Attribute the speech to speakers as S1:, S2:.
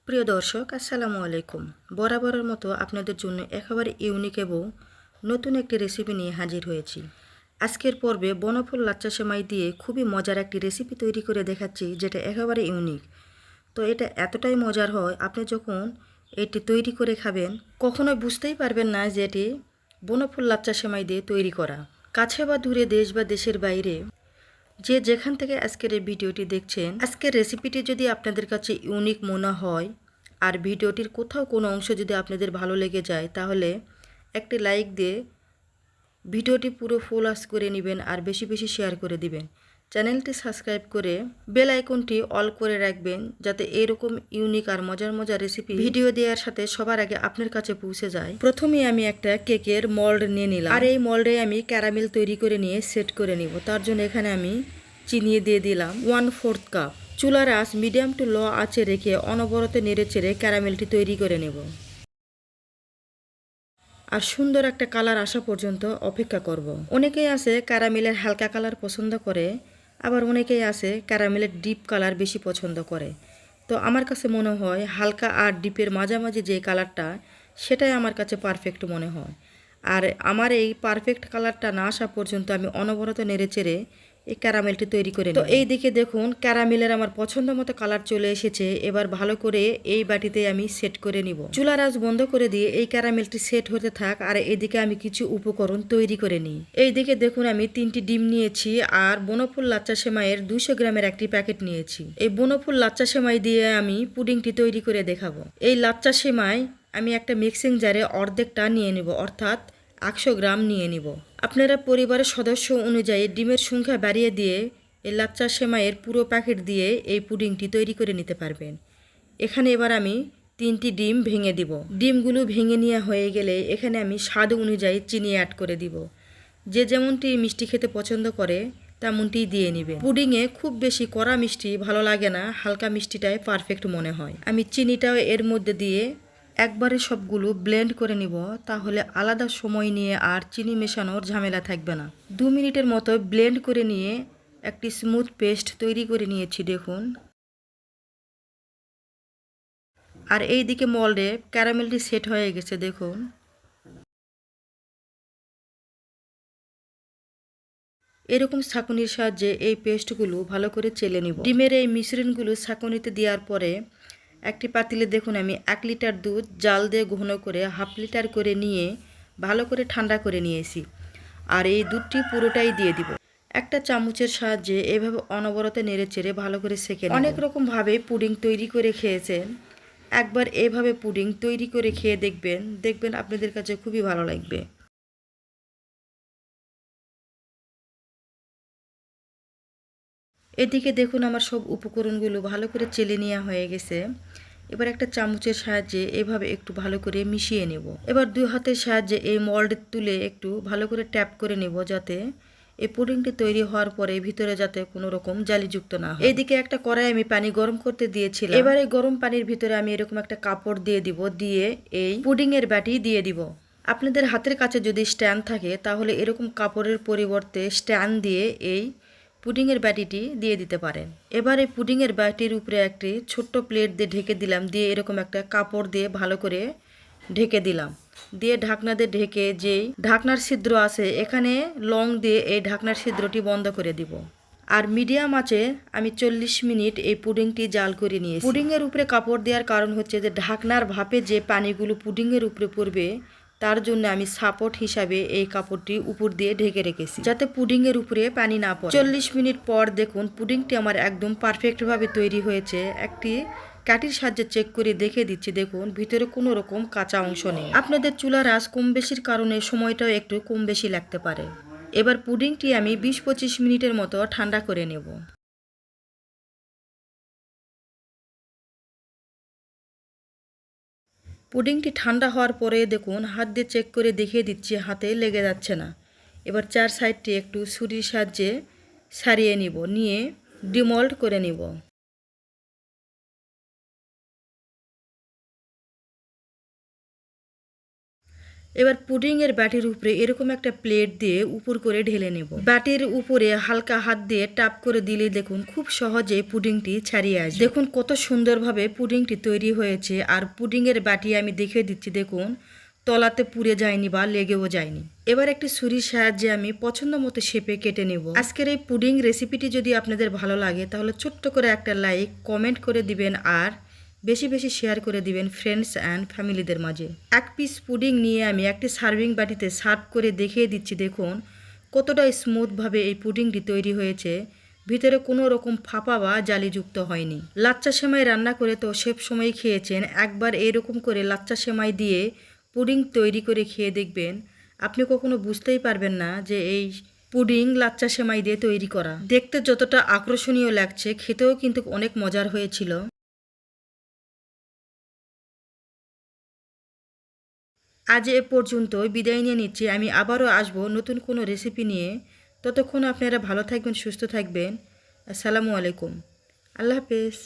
S1: প্রিয় দর্শক, আসসালামু আলাইকুম। বরাবরের মতো আপনাদের জন্য একেবারে ইউনিক এবং নতুন একটি রেসিপি নিয়ে হাজির হয়েছি। আজকের পর্বে বনফুল লাচ্চা সেমাই দিয়ে খুবই মজার একটি রেসিপি তৈরি করে দেখাচ্ছি, যেটা একেবারে ইউনিক। তো এটা এতটাই মজার হয়, আপনি যখন এটি তৈরি করে খাবেন কখনোই বুঝতেই পারবেন না যে এটি বনফুল লাচ্চা সেমাই দিয়ে তৈরি করা। কাছে বা দূরে, দেশ বা দেশের বাইরে, যে যেখান থেকে আজকের এই ভিডিওটি দেখছেন, আজকের রেসিপিটি যদি আপনাদের কাছে ইউনিক মনে হয় আর ভিডিওটির কোথাও কোনো অংশ যদি আপনাদের ভালো লেগে যায়, তাহলে একটি লাইক দিয়ে ভিডিওটি পুরো ফুল ওয়াচ করে নেবেন আর বেশি বেশি শেয়ার করে দিবেন। চ্যানেলটি সাবস্ক্রাইব করে বেল আইকনটি অল করে রাখবেন, যাতে এরকম ইউনিক আর মজার মজার রেসিপি ভিডিও দেওয়ার সাথে সবার আগে আপনার কাছে পৌঁছে যায়। প্রথমে আমি একটা কেকের মোল্ড নিয়ে নিলাম, আর এই মোল্ডে আমি ক্যারামেল তৈরি করে নিয়ে সেট করে নিব। তার জন্য এখানে আমি চিনি দিয়ে দিলাম 1/4 কাপ। চুলার আঁচ মিডিয়াম টু লো আঁচে রেখে অনবরত নেড়ে চেড়ে ক্যারামেলটি তৈরি করে নেব আর সুন্দর একটা কালার আসা পর্যন্ত অপেক্ষা করব। অনেকেই আছে ক্যারামেলের হালকা কালার পছন্দ করে, আবার অনেকেই আছে ক্যারামেলের ডিপ কালার বেশি পছন্দ করে। তো আমার কাছে মনে হয় হালকা আর ডিপের মাঝামাঝি যে কালারটা, সেটাই আমার কাছে পারফেক্ট মনে হয়। আর আমার এই পারফেক্ট কালারটা না আসা পর্যন্ত আমি অনবরত নেড়ে চেড়ে এই ক্যারামেলটি তৈরি করে নিই। তো এই দিকে দেখুন ক্যারামেলের আমার পছন্দ মতো কালার চলে এসেছে। এবার ভালো করে এই বাটিতে আমি সেট করে নিব। চুলার আঁচ বন্ধ করে দিয়ে এই ক্যারামেলটি সেট হতে থাক, আর এদিকে আমি কিছু উপকরণ তৈরি করে নিই। এই দিকে দেখুন আমি 3টি ডিম নিয়েছি আর বনফুল লাচ্চা সেমাইয়ের 200 গ্রামের একটি প্যাকেট নিয়েছি। এই বনফুল লাচ্চা সেমাই দিয়ে আমি পুডিংটি তৈরি করে দেখাবো। এই লাচ্চা সেমাই আমি একটা মিক্সিং জারে অর্ধেকটা নিয়ে নিব, অর্থাৎ 100 গ্রাম নিয়ে নিব। আপনারা পরিবারের সদস্য অনুযায়ী ডিমের সংখ্যা বাড়িয়ে দিয়ে এই লাচ্চা সেমাইয়ের পুরো প্যাকেট দিয়ে এই পুডিংটি তৈরি করে নিতে পারবেন। এখানে এবার আমি 3টি ডিম ভেঙে দিব। ডিমগুলো ভেঙে নেওয়া হয়ে গেলে এখানে আমি স্বাদ অনুযায়ী চিনি অ্যাড করে দিব। যে যেমনটি মিষ্টি খেতে পছন্দ করে তেমনটি দিয়ে নেবেন। পুডিংয়ে খুব বেশি কড়া মিষ্টি ভালো লাগে না, হালকা মিষ্টিটাই পারফেক্ট মনে হয়। আমি চিনিটাও এর মধ্যে দিয়ে একবারে সবগুলো ব্লেন্ড করে নিব, তাহলে আলাদা সময় নিয়ে আর চিনি মেশানোর ঝামেলা থাকবে না। 2 মিনিটের মতো ব্লেন্ড করে নিয়ে একটি স্মুথ পেস্ট তৈরি করে নিয়েছি দেখুন। আর এই দিকে মোল্ডে ক্যারামেলটি সেট হয়ে গেছে দেখুন। এরকম ছাঁকুনির সাহায্যে এই পেস্টগুলো ভালো করে চেলে নিব। ডিমের এই মিশ্রণগুলো ছাঁকুনিতে দেওয়ার পরে একটি পাতিলে দেখুন আমি 1 লিটার দুধ জাল দিয়ে ঘন করে 1/2 লিটার করে নিয়ে ভালো করে ঠান্ডা করে নিয়েছি। আর এই দুধটি পুরোটাই দিয়ে দিব। একটা চামচের সাহায্যে এভাবে অনবরত নেড়ে চেড়ে ভালো করে সেঁকে নেব। অনেক রকমভাবে পুডিং তৈরি করে খেয়েছেন, একবার এভাবে পুডিং তৈরি করে খেয়ে দেখবেন, দেখবেন আপনাদের কাছে খুবই ভালো লাগবে। এদিকে দেখুন আমার সব উপকরণগুলো ভালো করে চেলে নেওয়া হয়ে গেছে। এবার একটা চামচের সাহায্যে এভাবে একটু ভালো করে মিশিয়ে নেব। এবার 2 হাতের সাহায্যে এই মোল্ড তুলে একটু ভালো করে ট্যাপ করে নেব, যাতে এই পুডিংটি তৈরি হওয়ার পরে ভিতরে যাতে কোনো রকম জালিযুক্ত না হয়। এইদিকে একটা কড়াই আমি পানি গরম করতে দিয়েছিলাম। এবার এই গরম পানির ভিতরে আমি এরকম একটা কাপড় দিয়ে দিব, দিয়ে এই পুডিংয়ের বাটি দিয়ে দিব। আপনাদের হাতের কাছে যদি স্ট্যান্ড থাকে তাহলে এরকম কাপড়ের পরিবর্তে স্ট্যান্ড দিয়ে এই পুডিংয়ের বাটিটি দিয়ে দিতে পারেন। এবার এই পুডিংয়ের বাটির উপরে একটি ছোট্ট প্লেট দিয়ে ঢেকে দিলাম, দিয়ে এরকম একটা কাপড় দিয়ে ভালো করে ঢেকে দিলাম। দিয়ে ঢাকনা দিয়ে ঢেকে যেই ঢাকনার ছিদ্র আছে এখানে লং দিয়ে এই ঢাকনার ছিদ্রটি বন্ধ করে দিব। আর মিডিয়াম আঁচে আমি 40 মিনিট এই পুডিংটি জাল করে নিয়েছি। পুডিংয়ের উপরে কাপড় দেওয়ার কারণ হচ্ছে যে ঢাকনার ভাপে যে পানিগুলো পুডিংয়ের উপরে পড়বে, তার জন্য আমি সাপোর্ট হিসাবে এই কাপড়টি উপর দিয়ে ঢেকে রেখেছি, যাতে পুডিংয়ের উপরে পানি না পড়ে। 40 মিনিট পর দেখুন পুডিংটি আমার একদম পারফেক্টভাবে তৈরি হয়েছে। একটি কাঠির সাহায্যে চেক করে দেখে দিচ্ছি, দেখুন ভিতরে কোনো রকম কাঁচা অংশ নেই। আপনাদের চুলার আঁচ কম বেশির কারণে সময়টাও একটু কম বেশি লাগতে পারে। এবার পুডিংটি আমি 20-25 মিনিটের মতো ঠান্ডা করে নেব। পুডিংটি ঠান্ডা হওয়ার পরে দেখুন হাত দিয়ে চেক করে দেখিয়ে দিচ্ছি, হাতে লেগে যাচ্ছে না। এবার 4 সাইডটি একটু ছুরির সাহায্যে ছাড়িয়ে নিব, নিয়ে ডিমোল্ড করে নিব। এবার পুডিংয়ের বাটির উপরে এরকম একটা প্লেট দিয়ে উপর করে ঢেলে নেব। বাটির উপরে হালকা হাত দিয়ে টাপ করে দিলেই দেখুন খুব সহজে পুডিংটি ছাড়িয়ে আসবে। দেখুন কত সুন্দরভাবে পুডিংটি তৈরি হয়েছে। আর পুডিংয়ের বাটি আমি দেখিয়ে দিচ্ছি, দেখুন তলাতে পুড়ে যায়নি বা লেগেও যায়নি। এবার একটি ছুরির সাহায্যে আমি পছন্দ মতো শেপে কেটে নেব। আজকের এই পুডিং রেসিপিটি যদি আপনাদের ভালো লাগে তাহলে ছোট্ট করে একটা লাইক কমেন্ট করে দিবেন আর বেশি বেশি শেয়ার করে দিবেন ফ্রেন্ডস অ্যান্ড ফ্যামিলিদের মাঝে। এক পিস পুডিং নিয়ে আমি একটি সার্ভিং বাটিতে সার্ভ করে দেখিয়ে দিচ্ছি, দেখুন কতটা স্মুথভাবে এই পুডিংটি তৈরি হয়েছে। ভিতরে কোনো রকম ফাঁপা বা জালিযুক্ত হয়নি। লাচ্চা সেমাই রান্না করে তো সব সময় খেয়েছেন, একবার এরকম করে লাচ্চা সেমাই দিয়ে পুডিং তৈরি করে খেয়ে দেখবেন, আপনি কখনো বুঝতেই পারবেন না যে এই পুডিং লাচ্চা সেমাই দিয়ে তৈরি করা। দেখতে যতটা আকর্ষণীয় লাগছে, খেতেও কিন্তু অনেক মজার হয়েছিল। আজ এ পর্যন্তই বিদায় নিয়ে নিচ্ছি। আমি আবারও আসবো নতুন কোনো রেসিপি নিয়ে। ততক্ষণ আপনারা ভালো থাকবেন, সুস্থ থাকবেন। আসসালামু আলাইকুম। আল্লাহ হাফেজ।